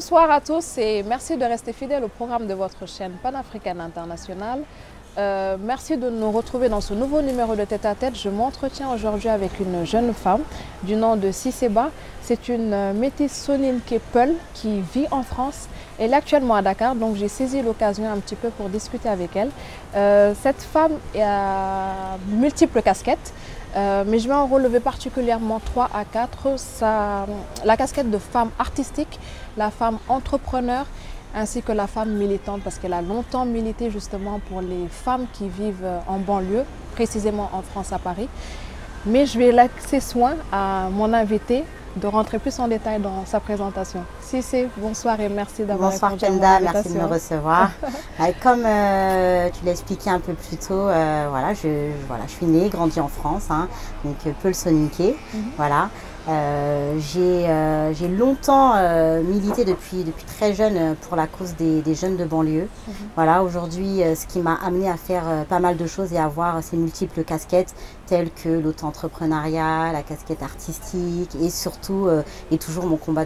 Bonsoir à tous et merci de rester fidèles au programme de votre chaîne panafricaine internationale. Merci de nous retrouver dans ce nouveau numéro de Tête à Tête. Je m'entretiens aujourd'hui avec une jeune femme du nom de Siseba. C'est une métisse soninké Peul qui vit en France. Elle est actuellement à Dakar, donc j'ai saisi l'occasion un petit peu pour discuter avec elle. Cette femme a multiples casquettes. Mais je vais en relever particulièrement 3 à 4. La casquette de femme artistique, la femme entrepreneur, ainsi que la femme militante, parce qu'elle a longtemps milité justement pour les femmes qui vivent en banlieue, précisément en France à Paris. Mais je vais laisser soin à mon invité de rentrer plus en détail dans sa présentation. Sissé, bonsoir et merci d'avoir répondu à mon invitation. Bonsoir Kenda, merci de me recevoir. Comme tu l'as expliqué un peu plus tôt, je suis née, grandie en France, donc Peul soninké, voilà. J'ai longtemps milité depuis très jeune pour la cause des jeunes de banlieue. Voilà, aujourd'hui, ce qui m'a amené à faire pas mal de choses et à avoir ces multiples casquettes telles que l'auto-entrepreneuriat, la casquette artistique et surtout, et toujours mon combat,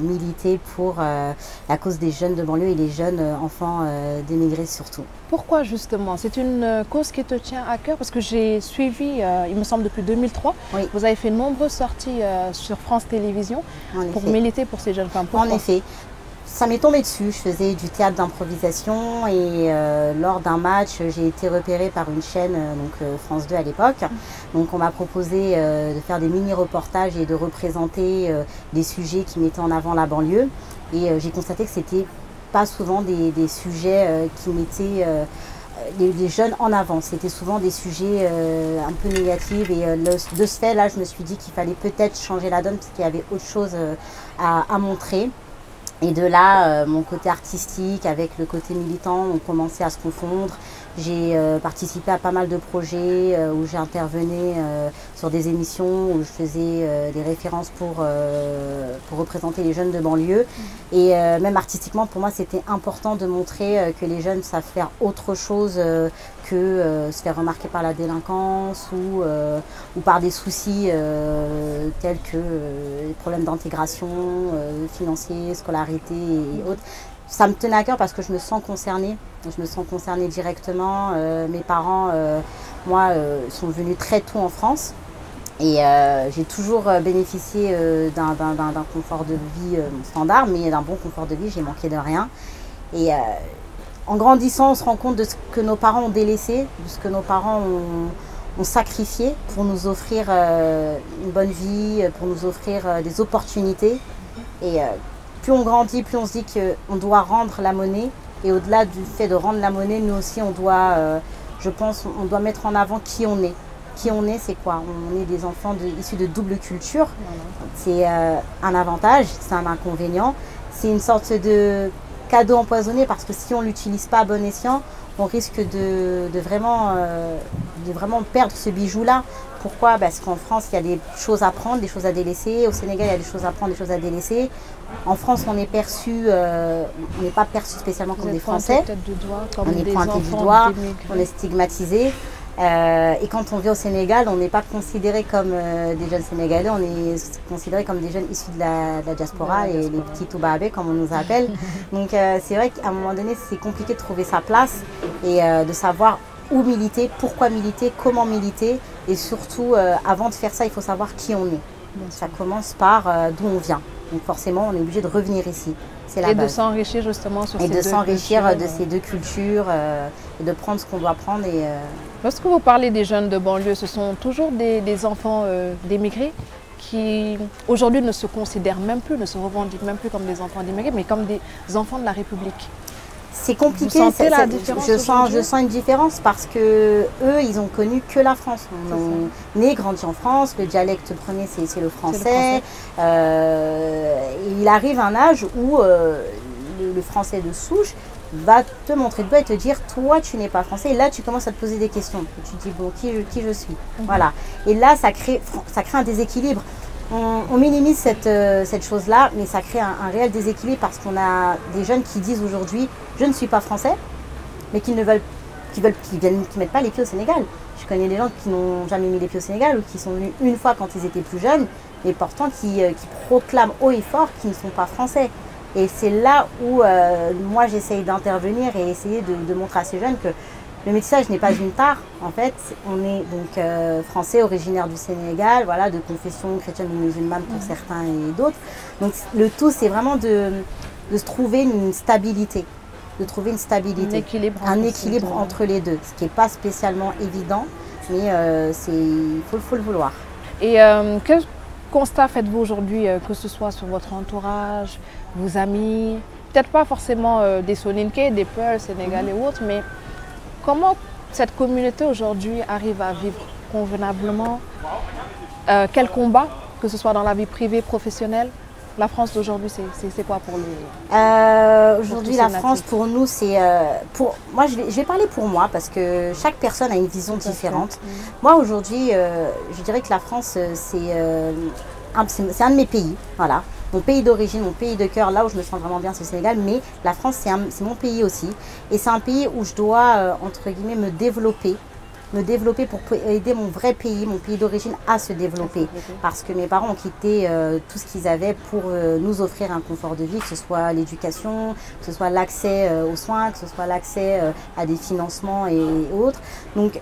militer pour la cause des jeunes de banlieue et les jeunes enfants d'émigrés surtout. Pourquoi justement? C'est une cause qui te tient à cœur parce que j'ai suivi, il me semble depuis 2003, oui. Vous avez fait de nombreuses sorties sur France Télévisions pour militer pour ces jeunes femmes. Pourquoi? En effet, ça m'est tombé dessus. Je faisais du théâtre d'improvisation et lors d'un match, j'ai été repérée par une chaîne, France 2 à l'époque. Donc on m'a proposé de faire des mini-reportages et de représenter des sujets qui mettaient en avant la banlieue. Et j'ai constaté que c'était pas souvent des sujets qui mettaient les jeunes en avant. C'était souvent des sujets un peu négatifs et de ce fait là je me suis dit qu'il fallait peut-être changer la donne parce qu'il y avait autre chose à montrer. Et de là, mon côté artistique avec le côté militant ont commencé à se confondre. J'ai participé à pas mal de projets où j'intervenais sur des émissions où je faisais des références pour représenter les jeunes de banlieue. Et même artistiquement, pour moi, c'était important de montrer que les jeunes savent faire autre chose que se faire remarquer par la délinquance ou par des soucis tels que les problèmes d'intégration financiers, scolarité et autres. Ça me tenait à cœur parce que je me sens concernée. Je me sens concernée directement. Mes parents, sont venus très tôt en France. Et j'ai toujours bénéficié d'un confort de vie standard, mais d'un bon confort de vie, j'ai manqué de rien. Et en grandissant, on se rend compte de ce que nos parents ont délaissé, de ce que nos parents ont sacrifié pour nous offrir une bonne vie, pour nous offrir des opportunités. Et plus on grandit, plus on se dit qu'on doit rendre la monnaie. Et au-delà du fait de rendre la monnaie, nous aussi, on doit, je pense, on doit mettre en avant qui on est. Qui on est, c'est quoi? On est des enfants issus de double culture. C'est un avantage, c'est un inconvénient. C'est une sorte de cadeau empoisonné parce que si on ne l'utilise pas à bon escient, on risque de vraiment perdre ce bijou-là. Pourquoi? Parce qu'en France, il y a des choses à prendre, des choses à délaisser. Au Sénégal, il y a des choses à prendre, des choses à délaisser. En France, on est perçu, on n'est pas perçu spécialement comme des Français. On est pointé du doigt, on est stigmatisé. Et quand on vit au Sénégal, on n'est pas considéré comme des jeunes Sénégalais, on est considéré comme des jeunes issus de la diaspora, et les petits Toubabés comme on nous appelle. Donc c'est vrai qu'à un moment donné, c'est compliqué de trouver sa place et de savoir où militer, pourquoi militer, comment militer. Et surtout, avant de faire ça, il faut savoir qui on est. Donc, ça commence par d'où on vient. Donc forcément, on est obligé de revenir ici. Et de s'enrichir justement sur ces deux cultures. Et de s'enrichir de ces deux cultures et de prendre ce qu'on doit prendre. Lorsque vous parlez des jeunes de banlieue, ce sont toujours des enfants d'émigrés qui aujourd'hui ne se considèrent même plus, ne se revendiquent même plus comme des enfants d'émigrés, mais comme des enfants de la République. C'est compliqué, je sens une différence parce que eux, ils ont connu que la France. Ils ont né, grandi en France, le dialecte premier, c'est le français. Il arrive un âge où le français de souche va te montrer de doigt et te dire toi tu n'es pas français, et là tu commences à te poser des questions. Et tu te dis bon, qui je suis, voilà. Et là ça crée un déséquilibre. On minimise cette chose-là, mais ça crée un réel déséquilibre parce qu'on a des jeunes qui disent aujourd'hui je ne suis pas français, mais qui mettent pas les pieds au Sénégal. Je connais des gens qui n'ont jamais mis les pieds au Sénégal ou qui sont venus une fois quand ils étaient plus jeunes, et pourtant qui proclament haut et fort qu'ils ne sont pas français. Et c'est là où moi j'essaye d'intervenir et essayer de montrer à ces jeunes que le métissage n'est pas une tare. En fait, on est donc français, originaire du Sénégal, voilà, de confession chrétienne ou musulmane pour certains et d'autres. Donc le tout, c'est vraiment de se trouver une stabilité. De trouver une stabilité, un équilibre entre les deux, ce qui n'est pas spécialement évident, mais il faut le vouloir. Et quel constat faites-vous aujourd'hui, que ce soit sur votre entourage, vos amis, peut-être pas forcément des Soninké, des Peuls, Sénégalais ou autres, mais comment cette communauté aujourd'hui arrive à vivre convenablement? Quel combat, que ce soit dans la vie privée, professionnelle? La France d'aujourd'hui, c'est quoi pour lui? Aujourd'hui, la France, pour nous, c'est... moi, je vais parler pour moi, parce que chaque personne a une vision différente. Moi, aujourd'hui, je dirais que la France, c'est un de mes pays, voilà. Mon pays d'origine, mon pays de cœur, là où je me sens vraiment bien, c'est le Sénégal. Mais la France, c'est mon pays aussi. Et c'est un pays où je dois, entre guillemets, me développer pour aider mon vrai pays, mon pays d'origine à se développer. Parce que mes parents ont quitté tout ce qu'ils avaient pour nous offrir un confort de vie, que ce soit l'éducation, que ce soit l'accès aux soins, que ce soit l'accès à des financements et autres. Donc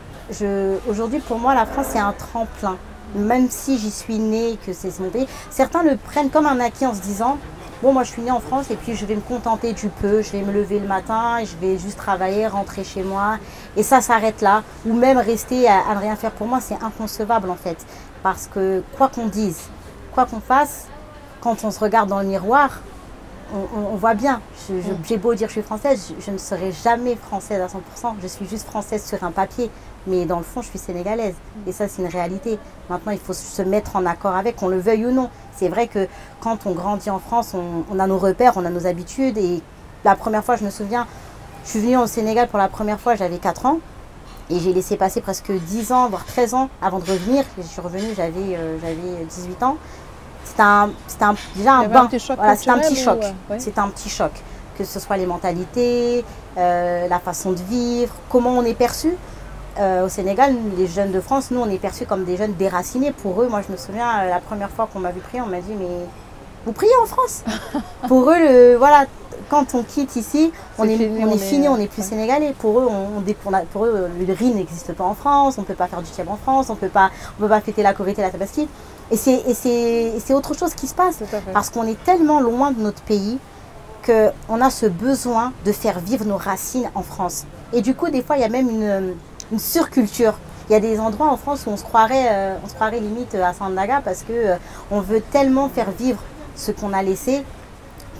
aujourd'hui, pour moi, la France, c'est un tremplin. Même si j'y suis née, que c'est mon pays, certains le prennent comme un acquis en se disant bon, moi je suis née en France et puis je vais me contenter du peu, je vais me lever le matin, je vais juste travailler, rentrer chez moi et ça s'arrête là. Ou même rester à ne rien faire. Pour moi, c'est inconcevable en fait. Parce que quoi qu'on dise, quoi qu'on fasse, quand on se regarde dans le miroir, on voit bien. J'ai beau dire que je suis française, je ne serai jamais française à 100%. Je suis juste française sur un papier. Mais dans le fond, je suis sénégalaise. Et ça, c'est une réalité. Maintenant, il faut se mettre en accord avec, qu'on le veuille ou non. C'est vrai que quand on grandit en France, on a nos repères, on a nos habitudes. Et la première fois, je me souviens, je suis venue au Sénégal pour la première fois, j'avais 4 ans. Et j'ai laissé passer presque 10 ans, voire 13 ans avant de revenir. Je suis revenue, j'avais 18 ans. C'était déjà un bain. Voilà, c'était un petit choc. C'était un petit choc. Que ce soit les mentalités, la façon de vivre, comment on est perçu. Au Sénégal, les jeunes de France, nous, on est perçus comme des jeunes déracinés. Pour eux, moi, je me souviens, la première fois qu'on m'a vu prier, on m'a dit, mais vous priez en France? Pour eux, voilà, quand on quitte ici, on est fini, on n'est plus sénégalais. Pour eux, pour eux, le riz n'existe pas en France, on ne peut pas faire du tiab en France, on ne peut pas fêter la Korité, la Tabaski. Et c'est autre chose qui se passe. Parce qu'on est tellement loin de notre pays qu'on a ce besoin de faire vivre nos racines en France. Et du coup, des fois, il y a même une surculture. Il y a des endroits en France où on se croirait limite à Sandaga parce que on veut tellement faire vivre ce qu'on a laissé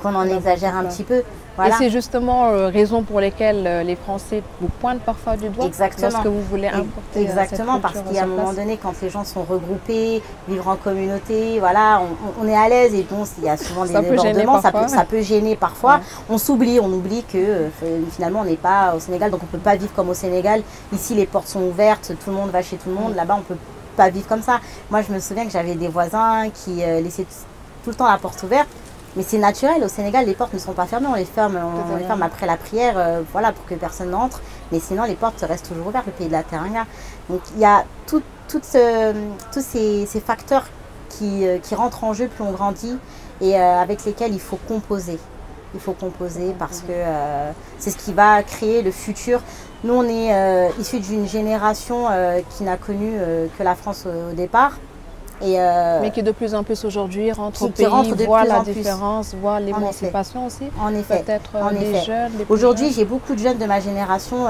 qu'on en exagère un petit peu. Voilà. Et c'est justement raison pour lesquelles les Français vous pointent parfois du doigt. Exactement. Lorsque vous voulez importer exactement, parce qu'il y a un moment donné, quand les gens sont regroupés, vivre en communauté, voilà, on est à l'aise et bon, il y a souvent des débordements, ça peut gêner parfois. Ouais. On oublie que finalement on n'est pas au Sénégal, donc on ne peut pas vivre comme au Sénégal. Ici, les portes sont ouvertes, tout le monde va chez tout le monde. Là-bas, on ne peut pas vivre comme ça. Moi, je me souviens que j'avais des voisins qui laissaient tout le temps la porte ouverte. Mais c'est naturel, au Sénégal, les portes ne sont pas fermées, on les ferme après la prière, voilà, pour que personne n'entre. Mais sinon, les portes restent toujours ouvertes, le pays de la Teranga. Donc il y a tous ces facteurs qui rentrent en jeu plus on grandit et avec lesquels il faut composer. Il faut composer parce que c'est ce qui va créer le futur. Nous, on est issus d'une génération qui n'a connu que la France au départ. Mais qui de plus en plus aujourd'hui rentre au pays, voit la différence, voit l'émancipation aussi. En effet. Peut-être des jeunes. Aujourd'hui, j'ai beaucoup de jeunes de ma génération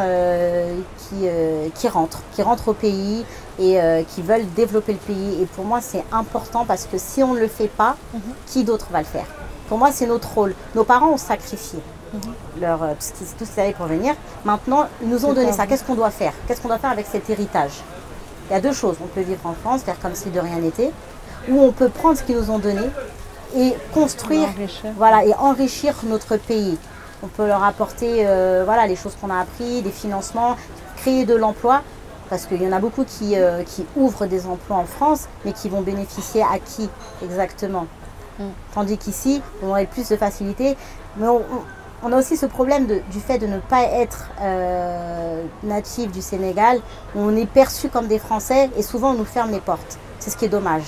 qui rentrent au pays et qui veulent développer le pays. Et pour moi, c'est important parce que si on ne le fait pas, qui d'autre va le faire? Pour moi, c'est notre rôle. Nos parents ont sacrifié tout ce qu'ils avaient pour venir. Maintenant, ils nous ont donné ça. Qu'est-ce qu'on doit faire? Qu'est-ce qu'on doit faire avec cet héritage? Il y a deux choses, on peut vivre en France, faire comme si de rien n'était, ou on peut prendre ce qu'ils nous ont donné et construire, voilà, et enrichir notre pays. On peut leur apporter voilà, les choses qu'on a apprises, des financements, créer de l'emploi, parce qu'il y en a beaucoup qui ouvrent des emplois en France, mais qui vont bénéficier à qui exactement? Tandis qu'ici, on aurait plus de facilité, mais on a aussi ce problème du fait de ne pas être natif du Sénégal. On est perçu comme des Français et souvent on nous ferme les portes. C'est ce qui est dommage.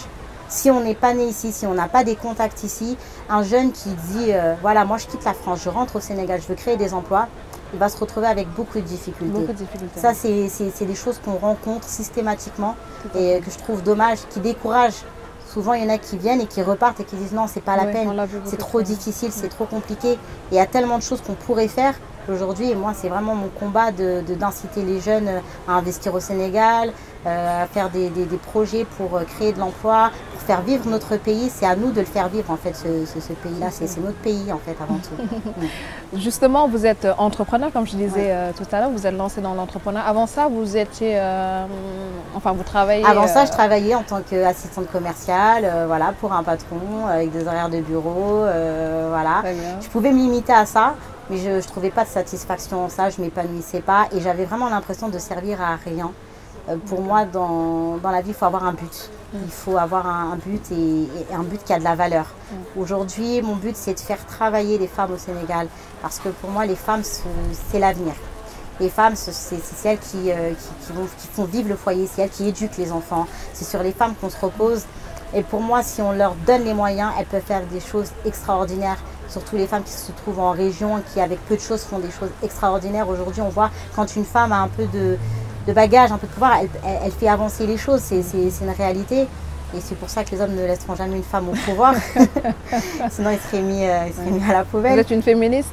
Si on n'est pas né ici, si on n'a pas des contacts ici, un jeune qui dit voilà, moi je quitte la France, je rentre au Sénégal, je veux créer des emplois, il va se retrouver avec beaucoup de difficultés. Beaucoup de difficultés. Ça, c'est des choses qu'on rencontre systématiquement et que je trouve dommage, qui découragent. Souvent, il y en a qui viennent et qui repartent et qui disent non, c'est pas la peine, c'est trop difficile, c'est trop compliqué. Et il y a tellement de choses qu'on pourrait faire aujourd'hui. Et moi, c'est vraiment mon combat d'inciter les jeunes à investir au Sénégal, à faire des projets pour créer de l'emploi, pour faire vivre notre pays. C'est à nous de le faire vivre, en fait, ce pays-là. C'est notre pays, en fait, avant tout. Justement, vous êtes entrepreneur, comme je disais tout à l'heure, vous êtes lancé dans l'entrepreneuriat. Avant ça, vous étiez, enfin, vous travaillez… Avant ça, je travaillais en tant qu'assistante commerciale, voilà, pour un patron, avec des horaires de bureau, voilà. Je pouvais me limiter à ça, mais je ne trouvais pas de satisfaction en ça, je ne m'épanouissais pas et j'avais vraiment l'impression de servir à rien. Pour moi, dans la vie, il faut avoir un but. Il faut avoir un but et un but qui a de la valeur. Aujourd'hui, mon but, c'est de faire travailler les femmes au Sénégal parce que pour moi, les femmes, c'est l'avenir. Les femmes, c'est celles qui font vivre le foyer, c'est elles qui éduquent les enfants. C'est sur les femmes qu'on se repose. Et pour moi, si on leur donne les moyens, elles peuvent faire des choses extraordinaires. Surtout les femmes qui se trouvent en région, qui avec peu de choses font des choses extraordinaires. Aujourd'hui, on voit quand une femme a un peu de bagage, un peu de pouvoir, elle fait avancer les choses. C'est une réalité. Et c'est pour ça que les hommes ne laisseront jamais une femme au pouvoir. Sinon, ils seraient mis à la poubelle. Vous êtes une féministe?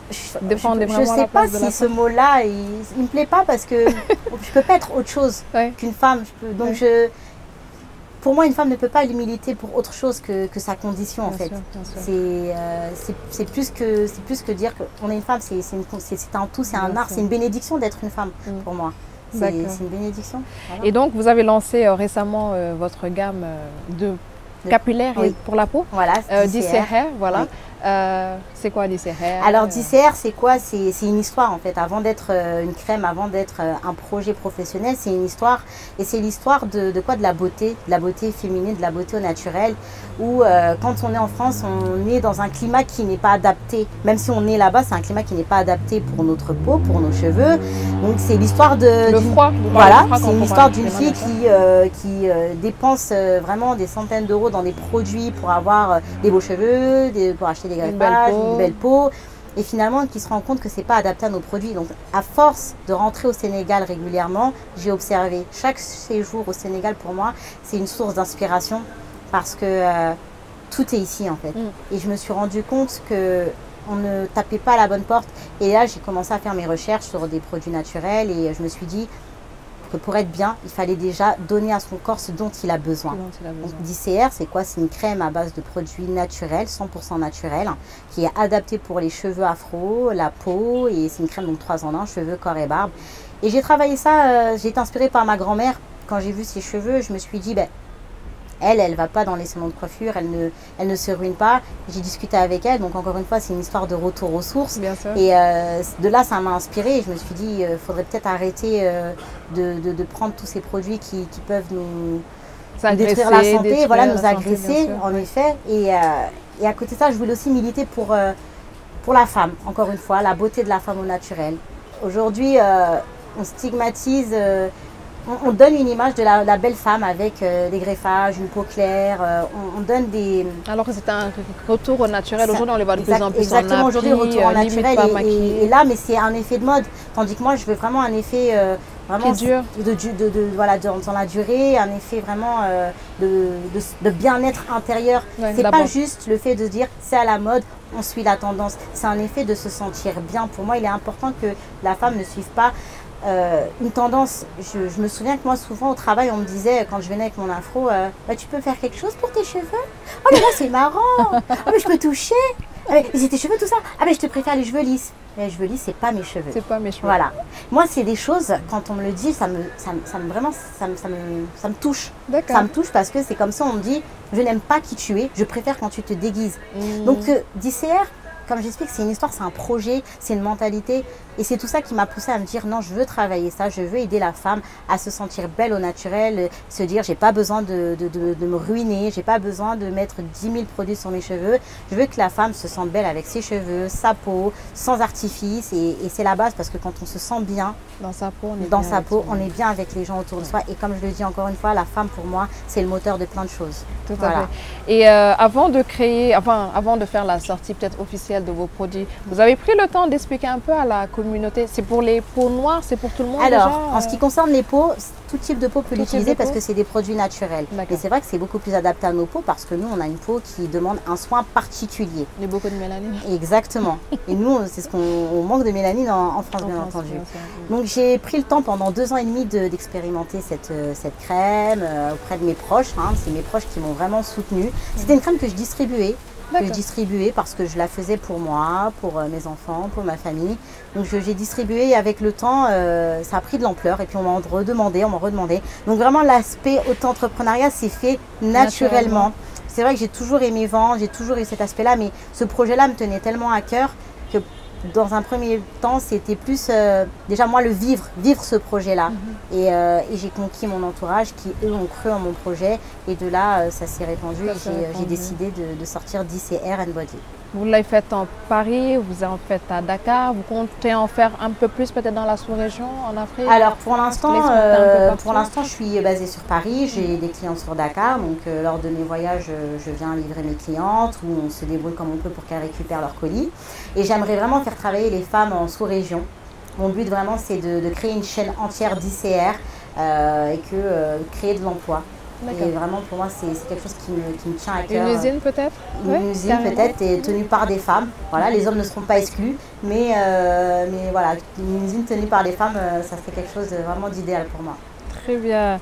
Je ne sais pas si ce mot-là, il ne me plaît pas parce que je ne peux pas être autre chose qu'une femme. Pour moi, une femme ne peut pas militer pour autre chose que sa condition, en fait. C'est plus que dire qu'on est une femme, c'est un tout, c'est un art, c'est une bénédiction d'être une femme, pour moi. C'est une bénédiction. Voilà. Et donc, vous avez lancé récemment votre gamme de capillaires pour la peau. Voilà, DCR, voilà. Oui. C'est quoi DCR? Alors DCR, c'est quoi? C'est une histoire en fait. Avant d'être une crème, avant d'être un projet professionnel, c'est une histoire. Et c'est l'histoire de quoi? De la beauté féminine, de la beauté au naturel. Où quand on est en France, on est dans un climat qui n'est pas adapté. Même si on est là-bas, c'est un climat qui n'est pas adapté pour notre peau, pour nos cheveux. Donc c'est l'histoire de… Le froid. Voilà, c'est une histoire d'une fille qui dépense vraiment des centaines d'euros dans des produits pour avoir des beaux cheveux, pour acheter des greffages, une belle peau, et finalement qui se rend compte que c'est pas adapté à nos produits. Donc à force de rentrer au Sénégal régulièrement, j'ai observé chaque séjour au Sénégal pour moi, c'est une source d'inspiration parce que tout est ici en fait. Et je me suis rendu compte que on ne tapait pas à la bonne porte. Et là, j'ai commencé à faire mes recherches sur des produits naturels et je me suis dit que pour être bien, il fallait déjà donner à son corps ce dont il a besoin. Donc, DCR, c'est quoi? C'est une crème à base de produits naturels, 100% naturels, qui est adaptée pour les cheveux afro, la peau, et c'est une crème donc 3 en 1, cheveux, corps et barbe. Et j'ai travaillé ça, j'ai été inspirée par ma grand-mère. Quand j'ai vu ses cheveux, je me suis dit, ben, elle ne va pas dans les salons de coiffure, elle ne se ruine pas. J'ai discuté avec elle, donc encore une fois, c'est une histoire de retour aux sources. Bien sûr. Et de là, ça m'a inspirée. Je me suis dit, il faudrait peut-être arrêter de prendre tous ces produits qui peuvent nous détruire la santé, voilà, nous agresser, en effet. Et à côté de ça, je voulais aussi militer pour la femme, encore une fois, la beauté de la femme au naturel. Aujourd'hui, on stigmatise… On donne une image de la belle femme avec des greffages, une peau claire, on donne des… Alors que c'est un retour au naturel, aujourd'hui on les voit de plus en plus exactement, aujourd'hui le retour au naturel est là, mais c'est un effet de mode, tandis que moi je veux vraiment un effet vraiment qui dure. Voilà, dans la durée, un effet vraiment de bien-être intérieur. C'est pas juste le fait de dire c'est à la mode, on suit la tendance, c'est un effet de se sentir bien. Pour moi il est important que la femme ne suive pas une tendance. Je me souviens que moi souvent au travail on me disait quand je venais avec mon afro, bah, tu peux faire quelque chose pour tes cheveux? Oh mais là c'est marrant. Oh mais je peux toucher. Mais c'est tes cheveux tout ça? Ah mais je te préfère les cheveux lisses. Les cheveux lisses c'est pas mes cheveux. C'est pas mes cheveux. Voilà. Moi c'est des choses quand on me le dit ça me touche. Ça me touche parce que c'est comme ça on me dit je n'aime pas qui tu es, je préfère quand tu te déguises. Donc DCR, comme j'explique, c'est une histoire, c'est un projet, c'est une mentalité. Et c'est tout ça qui m'a poussée à me dire non, je veux travailler ça, je veux aider la femme à se sentir belle au naturel, se dire j'ai pas besoin de me ruiner, j'ai pas besoin de mettre 10 000 produits sur mes cheveux. Je veux que la femme se sente belle avec ses cheveux, sa peau, sans artifice. Et c'est la base parce que quand on se sent bien dans sa peau, on est bien avec les gens autour de soi. Et comme je le dis encore une fois, la femme pour moi, c'est le moteur de plein de choses. Tout à fait. Et avant de faire la sortie peut-être officielle de vos produits, vous avez pris le temps d'expliquer un peu à la communauté. C'est pour les peaux noires, c'est pour tout le monde? Alors, déjà, en ce qui concerne les peaux, tout type de peau peut l'utiliser parce que c'est des produits naturels. Et c'est vrai que c'est beaucoup plus adapté à nos peaux parce que nous, on a une peau qui demande un soin particulier. Il y a beaucoup de mélanine. Exactement. Et nous, c'est ce qu'on manque de mélanine en France, bien entendu. Donc, j'ai pris le temps pendant 2 ans et demi d'expérimenter cette crème auprès de mes proches. C'est mes proches qui m'ont vraiment soutenue. C'était une crème que je distribuais. Parce que je la faisais pour moi, pour mes enfants, pour ma famille. Donc j'ai distribué et avec le temps, ça a pris de l'ampleur et puis on m'en redemandé. Donc vraiment l'aspect auto-entrepreneuriat s'est fait naturellement. C'est vrai que j'ai toujours aimé vendre, j'ai toujours eu cet aspect-là, mais ce projet-là me tenait tellement à cœur que dans un premier temps, c'était plus déjà moi le vivre ce projet-là. Et j'ai conquis mon entourage qui, eux, ont cru en mon projet. Et de là, ça s'est répandu et j'ai décidé de sortir DCR and Body. Vous l'avez fait en Paris, vous en faites à Dakar. Vous comptez en faire un peu plus peut-être dans la sous-région, en Afrique? Alors pour l'instant, je suis basée sur Paris. J'ai des clients sur Dakar. Donc lors de mes voyages, je viens livrer mes clientes ou on se débrouille comme on peut pour qu'elles récupèrent leurs colis. Et j'aimerais vraiment faire travailler les femmes en sous-région. Mon but vraiment, c'est de créer une chaîne entière d'ICR et créer de l'emploi. Et vraiment, pour moi, c'est quelque chose qui me tient à cœur. Une usine peut-être? Une usine peut-être, et tenue par des femmes. Voilà, les hommes ne seront pas exclus. Mais voilà, une usine tenue par des femmes, ça serait quelque chose de vraiment d'idéal pour moi. Très bien.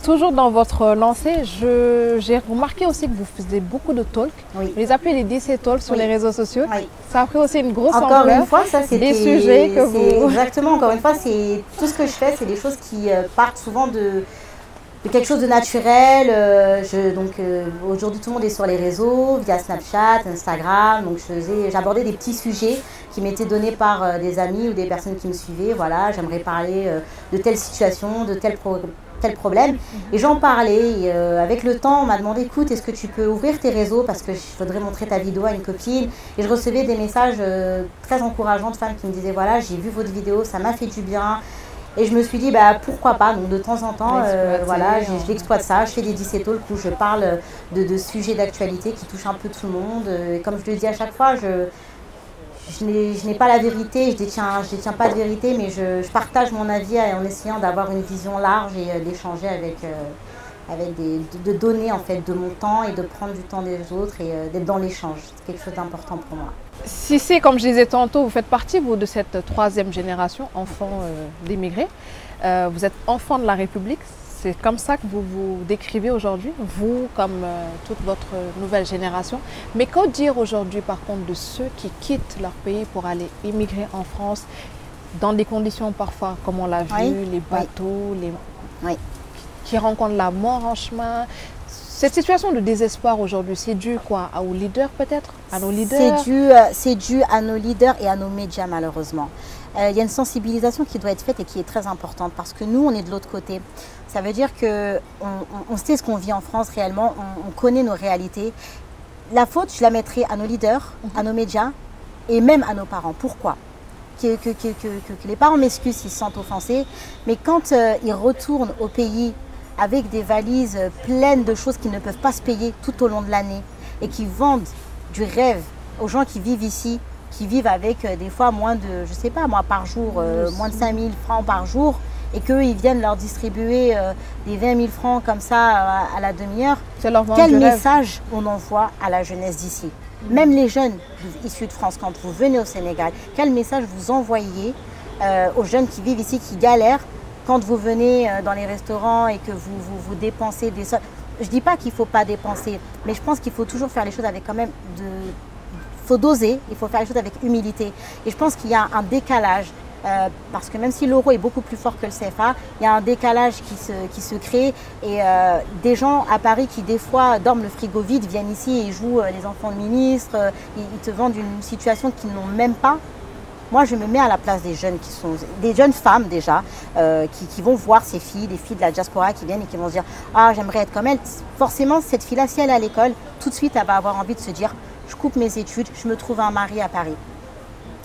Toujours dans votre lancée, j'ai remarqué aussi que vous faisiez beaucoup de talks. Oui. Vous les appelez les DC Talks sur les réseaux sociaux. Oui. Ça a pris aussi une grosse ampleur. Encore une fois, ça c'était des sujets que vous... Exactement, encore une fois, c'est tout ce que je fais, c'est des choses qui partent souvent de quelque chose de naturel. Aujourd'hui, tout le monde est sur les réseaux, via Snapchat, Instagram. Donc, j'abordais des petits sujets qui m'étaient donnés par des amis ou des personnes qui me suivaient. Voilà, j'aimerais parler de telle situation, de tel problème. Et j'en parlais. Et, avec le temps, on m'a demandé, écoute, est-ce que tu peux ouvrir tes réseaux parce que je voudrais montrer ta vidéo à une copine. Et je recevais des messages très encourageants de femmes qui me disaient, voilà, j'ai vu votre vidéo, ça m'a fait du bien. Et je me suis dit, pourquoi pas. Donc de temps en temps, je l'exploite ça. Je fais des DC Talks où je parle de sujets d'actualité qui touchent un peu tout le monde. Et comme je le dis à chaque fois, je n'ai pas la vérité, je détiens pas de vérité, mais je partage mon avis en essayant d'avoir une vision large et d'échanger de donner en fait de mon temps et de prendre du temps des autres et d'être dans l'échange. C'est quelque chose d'important pour moi. Si c'est, comme je disais tantôt, vous faites partie vous, de cette 3e génération, enfants d'émigrés. Vous êtes enfant de la République. C'est comme ça que vous vous décrivez aujourd'hui, vous comme toute votre nouvelle génération. Mais qu'en dire aujourd'hui par contre de ceux qui quittent leur pays pour aller immigrer en France dans des conditions parfois, comme on l'a vu, les bateaux, qui rencontrent la mort en chemin? Cette situation de désespoir aujourd'hui, c'est dû quoi? Aux leaders peut-être? À nos leaders? C'est dû à nos leaders et à nos médias malheureusement. Il y a une sensibilisation qui doit être faite et qui est très importante parce que nous, on est de l'autre côté. Ça veut dire qu'on sait ce qu'on vit en France réellement, on connaît nos réalités. La faute, je la mettrai à nos leaders, à nos médias et même à nos parents. Pourquoi? Que les parents m'excusent s'ils se sentent offensés, mais quand ils retournent au pays avec des valises pleines de choses qu'ils ne peuvent pas se payer tout au long de l'année et qui vendent du rêve aux gens qui vivent ici, qui vivent avec des fois moins de, je sais pas moi, par jour, moins de 5 000 francs par jour et qu'eux, ils viennent leur distribuer des 20 000 francs comme ça à la demi-heure. Quel message on envoie à la jeunesse d'ici? Même les jeunes issus de France, quand vous venez au Sénégal, quel message vous envoyez aux jeunes qui vivent ici, qui galèrent quand vous venez dans les restaurants et que vous dépensez des sommes? Je ne dis pas qu'il ne faut pas dépenser, mais je pense qu'il faut toujours faire les choses avec quand même il faut doser, il faut faire les choses avec humilité. Et je pense qu'il y a un décalage, parce que même si l'euro est beaucoup plus fort que le CFA, il y a un décalage qui se crée. Et des gens à Paris qui des fois dorment le frigo vide, viennent ici et jouent les enfants de ministres, ils te vendent une situation qu'ils n'ont même pas. moi je me mets à la place des jeunes qui sont des jeunes femmes déjà qui vont voir ces filles, des filles de la diaspora qui viennent et qui vont se dire ah j'aimerais être comme elle. Forcément cette fille là si elle est à l'école, tout de suite elle va avoir envie de se dire je coupe mes études, je me trouve un mari à Paris.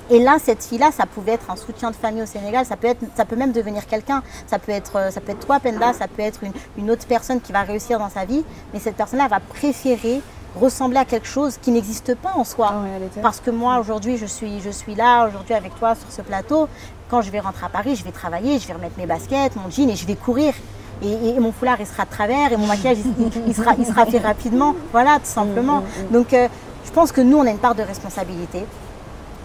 Et là, cette fille-là, ça pouvait être un soutien de famille au Sénégal, ça peut même devenir quelqu'un. Ça peut être toi, Penda, ça peut être une autre personne qui va réussir dans sa vie, mais cette personne-là va préférer ressembler à quelque chose qui n'existe pas en soi. Parce que moi, aujourd'hui, je suis là, aujourd'hui avec toi sur ce plateau. Quand je vais rentrer à Paris, je vais travailler, je vais remettre mes baskets, mon jean et je vais courir. Et mon foulard, il sera de travers et mon maquillage, il sera fait rapidement. Voilà, tout simplement. Donc, je pense que nous, on a une part de responsabilité.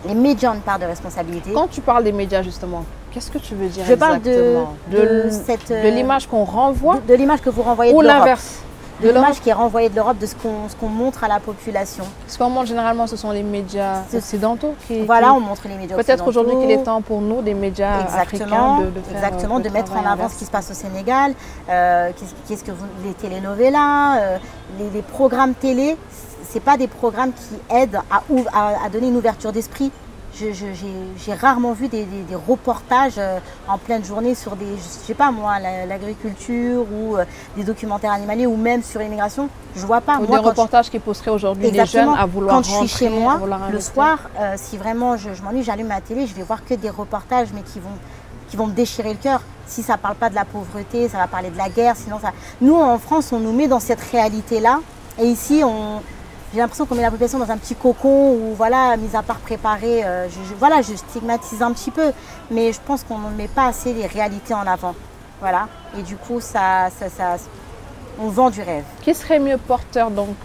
Les médias ont une part de responsabilité. Quand tu parles des médias, justement, qu'est-ce que tu veux dire Je parle de l'image qu'on renvoie de l'image que vous renvoyez de l'Europe. Ou l'inverse de l'image qui est renvoyée de l'Europe, de ce qu'on montre à la population. Ce qu'on montre généralement, ce sont les médias occidentaux on montre les médias occidentaux. Peut-être aujourd'hui qu'il est temps pour nous, des médias africains, de mettre en avant ce qui se passe au Sénégal, qu'est-ce que les telenovelas, les programmes télé. Ce n'est pas des programmes qui aident à donner une ouverture d'esprit. J'ai rarement vu des reportages en pleine journée sur je sais pas moi, l'agriculture ou des documentaires animaliers ou même sur l'immigration. Je vois pas. Ou des reportages qui pousseraient aujourd'hui les jeunes à vouloir rentrer. Quand je suis chez moi, le soir, si vraiment je m'ennuie, j'allume ma télé, je vais voir que des reportages mais qui vont me déchirer le cœur. Si ça ne parle pas de la pauvreté, ça va parler de la guerre. Sinon Nous, en France, on nous met dans cette réalité-là. Et ici, j'ai l'impression qu'on met la population dans un petit cocon où, voilà, mis à part préparer, je stigmatise un petit peu, mais je pense qu'on ne met pas assez les réalités en avant. Voilà. Et du coup, on vend du rêve. Qui serait mieux porteur, donc,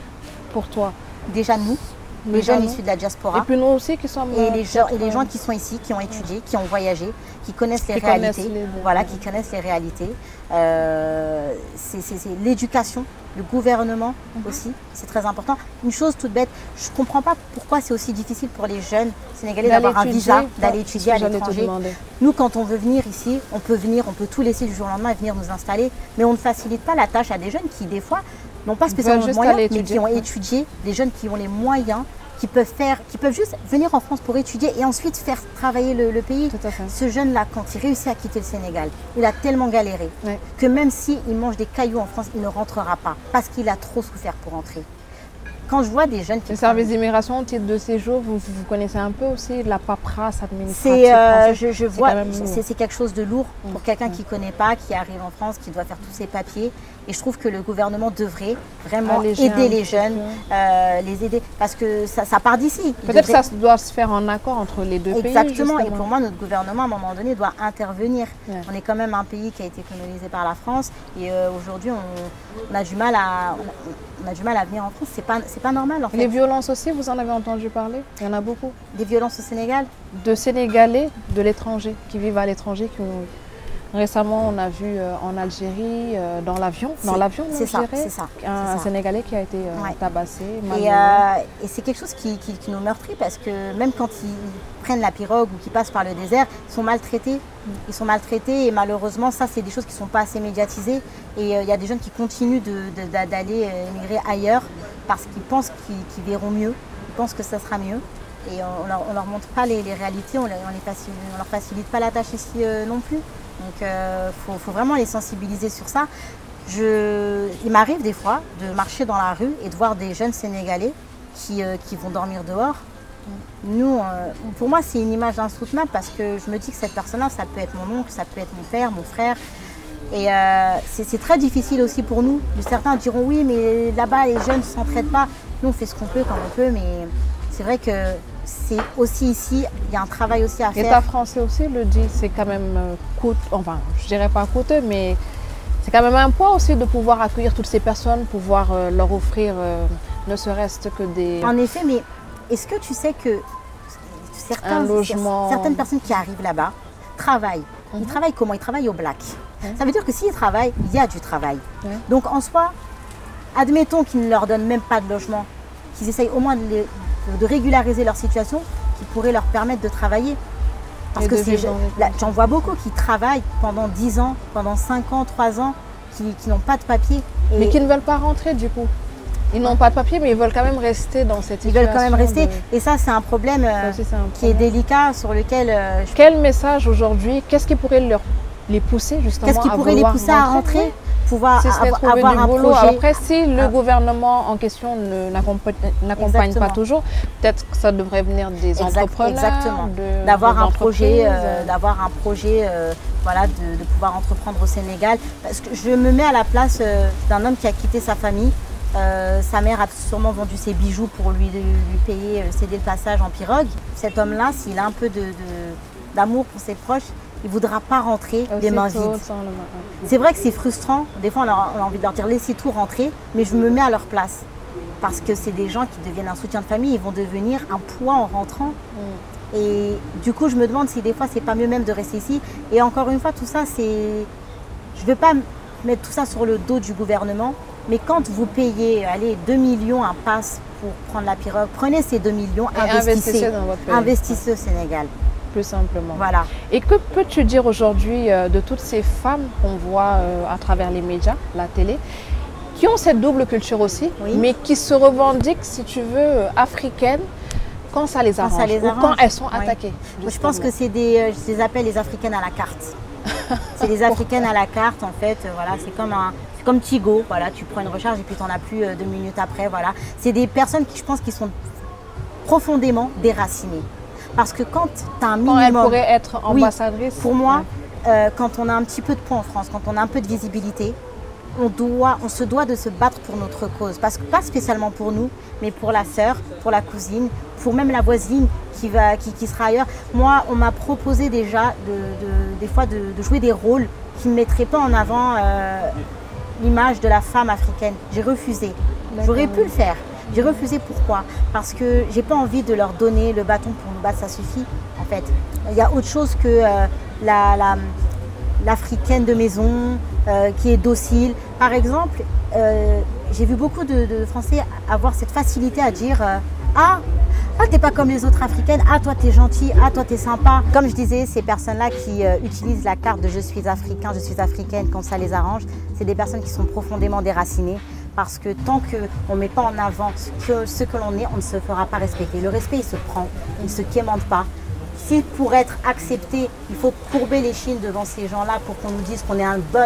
pour toi? Déjà nous, les jeunes issus de la diaspora. Et puis nous aussi qui sommes... Et les gens qui sont ici, qui ont étudié, qui ont voyagé, qui connaissent les réalités. Voilà, qui connaissent les réalités. C'est l'éducation. Le gouvernement aussi, c'est très important. Une chose toute bête, je ne comprends pas pourquoi c'est aussi difficile pour les jeunes Sénégalais d'avoir un visa, d'aller étudier à l'étranger. Nous, quand on veut venir ici, on peut tout laisser du jour au lendemain et venir nous installer, mais on ne facilite pas la tâche à des jeunes qui, des fois, n'ont pas spécialement de moyens, mais qui ont étudié, des jeunes qui ont les moyens, qui peuvent juste venir en France pour étudier et ensuite faire travailler le pays. Tout à fait. Ce jeune-là, quand il réussit à quitter le Sénégal, il a tellement galéré que même s'il mange des cailloux en France, il ne rentrera pas parce qu'il a trop souffert pour rentrer. Quand je vois des jeunes qui... Le service d'immigration, titre de séjour, vous connaissez un peu aussi la paperasse administrative française. C'est quelque chose de lourd pour quelqu'un qui ne connaît pas, qui arrive en France, qui doit faire tous ses papiers. Et je trouve que le gouvernement devrait vraiment aider les jeunes, les aider, parce que ça part d'ici. Peut-être que ça doit se faire en accord entre les deux pays. Exactement, et pour moi, notre gouvernement, à un moment donné, doit intervenir. On est quand même un pays qui a été colonisé par la France, et aujourd'hui, on a du mal à venir en France. C'est pas normal, en fait. Les violences aussi, vous en avez entendu parler? Il y en a beaucoup. Des violences au Sénégal? De Sénégalais de l'étranger, qui vivent à l'étranger, récemment, on a vu en Algérie, dans l'avion, c'est ça, un Sénégalais qui a été tabassé. Et c'est quelque chose qui nous meurtrit parce que même quand ils prennent la pirogue ou qu'ils passent par le désert, ils sont maltraités. Ils sont maltraités et malheureusement, ça, c'est des choses qui ne sont pas assez médiatisées. Et il y a des jeunes qui continuent d'aller émigrer ailleurs parce qu'ils pensent qu'ils verront mieux, ils pensent que ça sera mieux. Et on leur montre pas les réalités, on leur facilite pas la tâche ici non plus. Donc faut vraiment les sensibiliser sur ça. Il m'arrive des fois de marcher dans la rue et de voir des jeunes Sénégalais qui vont dormir dehors. Nous, pour moi, c'est une image insoutenable parce que je me dis que cette personne-là, ça peut être mon oncle, ça peut être mon père, mon frère. Et c'est très difficile aussi pour nous. Certains diront oui, mais là-bas, les jeunes ne s'entraident pas. Nous, on fait ce qu'on peut quand on peut, mais c'est vrai que c'est aussi ici, il y a un travail aussi à faire. L'État français aussi le dit, c'est quand même coûteux, enfin, je dirais pas coûteux, mais c'est quand même un poids aussi de pouvoir accueillir toutes ces personnes, pouvoir leur offrir ne serait-ce que des... En effet, mais est-ce que tu sais que certaines personnes qui arrivent là-bas travaillent? Ils travaillent comment? Ils travaillent au black. Ça veut dire que s'ils travaillent, il y a du travail. Donc en soi, admettons qu'ils ne leur donnent même pas de logement, qu'ils essayent au moins de régulariser leur situation, qui pourrait leur permettre de travailler. Parce que j'en vois beaucoup qui travaillent pendant 10 ans, pendant 5 ans, 3 ans, qui n'ont pas de papier. Mais qui ne veulent pas rentrer du coup. Ils n'ont pas de papier, mais ils veulent quand même rester dans cette situation. Ils veulent quand même rester. Et ça, c'est un problème qui est délicat, sur lequel... Quel message aujourd'hui, qu'est-ce qui pourrait les pousser justement Qu'est-ce qui pourrait les pousser à rentrer, pouvoir avoir un projet. Après, si le gouvernement en question n'accompagne pas toujours, peut-être que ça devrait venir des entrepreneurs. Exactement. D'avoir un projet, voilà, de pouvoir entreprendre au Sénégal. Parce que je me mets à la place d'un homme qui a quitté sa famille. Sa mère a sûrement vendu ses bijoux pour lui payer, céder le passage en pirogue. Cet homme-là, s'il a un peu d'amour pour ses proches, il ne voudra pas rentrer les mains vides. C'est vrai que c'est frustrant. Des fois, on a envie de leur dire laissez tout rentrer, mais je me mets à leur place. Parce que c'est des gens qui deviennent un soutien de famille, ils vont devenir un poids en rentrant. Et du coup, je me demande si des fois, c'est pas mieux même de rester ici. Et encore une fois, tout ça, c'est... Je ne veux pas mettre tout ça sur le dos du gouvernement, mais quand vous payez, allez, 2 millions un pass pour prendre la pirogue, prenez ces 2 millions, investissez dans votre pays. Investissez au Sénégal. Plus simplement. Voilà. Et que peux-tu dire aujourd'hui de toutes ces femmes qu'on voit à travers les médias, la télé, qui ont cette double culture aussi, mais qui se revendiquent, si tu veux, africaines quand ça les arrange, quand elles sont attaquées. Je pense que c'est je les appelle les africaines à la carte. C'est les africaines à la carte, en fait. Voilà, c'est comme Tigo. Voilà, tu prends une recharge et puis tu n'en as plus 2 minutes après. Voilà. C'est des personnes qui, je pense, qui sont profondément déracinées. Parce que quand tu as un minimum... Quand elles pourraient être ambassadrices. Pour moi, quand on a un petit peu de poids en France, quand on a un peu de visibilité, on se doit de se battre pour notre cause. Parce que pas spécialement pour nous, mais pour la sœur, pour la cousine, pour même la voisine qui sera ailleurs. Moi, on m'a proposé déjà des fois de jouer des rôles qui ne mettraient pas en avant l'image de la femme africaine. J'ai refusé. J'aurais pu le faire. J'ai refusé, pourquoi? Parce que j'ai pas envie de leur donner le bâton pour nous battre, ça suffit en fait. Il y a autre chose que l'africaine de maison qui est docile. Par exemple, j'ai vu beaucoup de Français avoir cette facilité à dire ah, t'es pas comme les autres africaines, ah toi t'es gentil, ah toi t'es sympa. Comme je disais, ces personnes-là qui utilisent la carte de je suis africain, je suis africaine quand ça les arrange, c'est des personnes qui sont profondément déracinées. Parce que tant qu'on ne met pas en avant ce que l'on est, on ne se fera pas respecter. Le respect, il se prend, il ne se quémande pas. Si pour être accepté, il faut courber les chines devant ces gens-là pour qu'on nous dise qu'on est un bon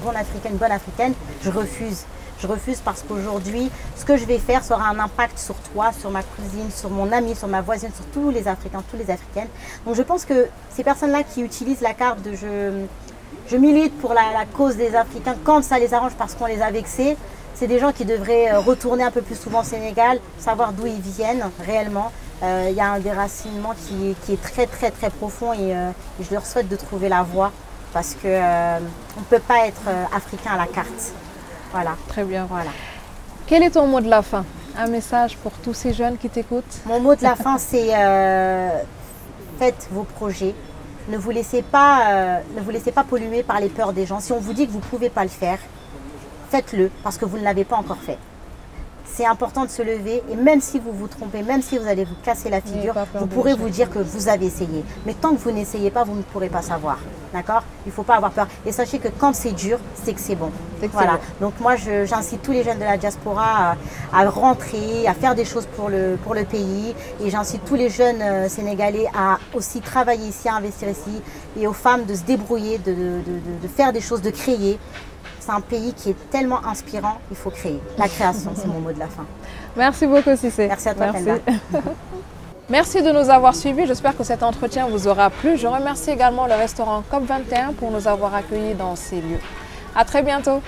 Africain, une bonne Africaine, je refuse. Je refuse parce qu'aujourd'hui, ce que je vais faire sera un impact sur toi, sur ma cousine, sur mon amie, sur ma voisine, sur tous les Africains, toutes les Africaines. Donc je pense que ces personnes-là qui utilisent la carte de je milite pour la cause des Africains quand ça les arrange parce qu'on les a vexés, c'est des gens qui devraient retourner un peu plus souvent au Sénégal, savoir d'où ils viennent réellement. Il y a un déracinement qui est très très très profond et je leur souhaite de trouver la voie parce qu'on ne peut pas être africain à la carte. Voilà. Très bien. Voilà. Quel est ton mot de la fin? Un message pour tous ces jeunes qui t'écoutent? Mon mot de la fin, c'est faites vos projets. Ne vous laissez pas polluer par les peurs des gens. Si on vous dit que vous ne pouvez pas le faire, faites-le parce que vous ne l'avez pas encore fait. C'est important de se lever et même si vous vous trompez, même si vous allez vous casser la figure, vous pourrez vous dire que vous avez essayé. Mais tant que vous n'essayez pas, vous ne pourrez pas savoir. D'accord? Il ne faut pas avoir peur. Et sachez que quand c'est dur, c'est que c'est bon. Voilà. Donc moi, j'incite tous les jeunes de la diaspora à rentrer, à faire des choses pour le pays. Et j'incite tous les jeunes sénégalais à aussi travailler ici, à investir ici. Et aux femmes de se débrouiller, de faire des choses, de créer. C'est un pays qui est tellement inspirant, il faut créer. La création, c'est mon mot de la fin. Merci beaucoup, Cissé. Merci à toi, Penda. Merci de nous avoir suivis. J'espère que cet entretien vous aura plu. Je remercie également le restaurant COP21 pour nous avoir accueillis dans ces lieux. À très bientôt.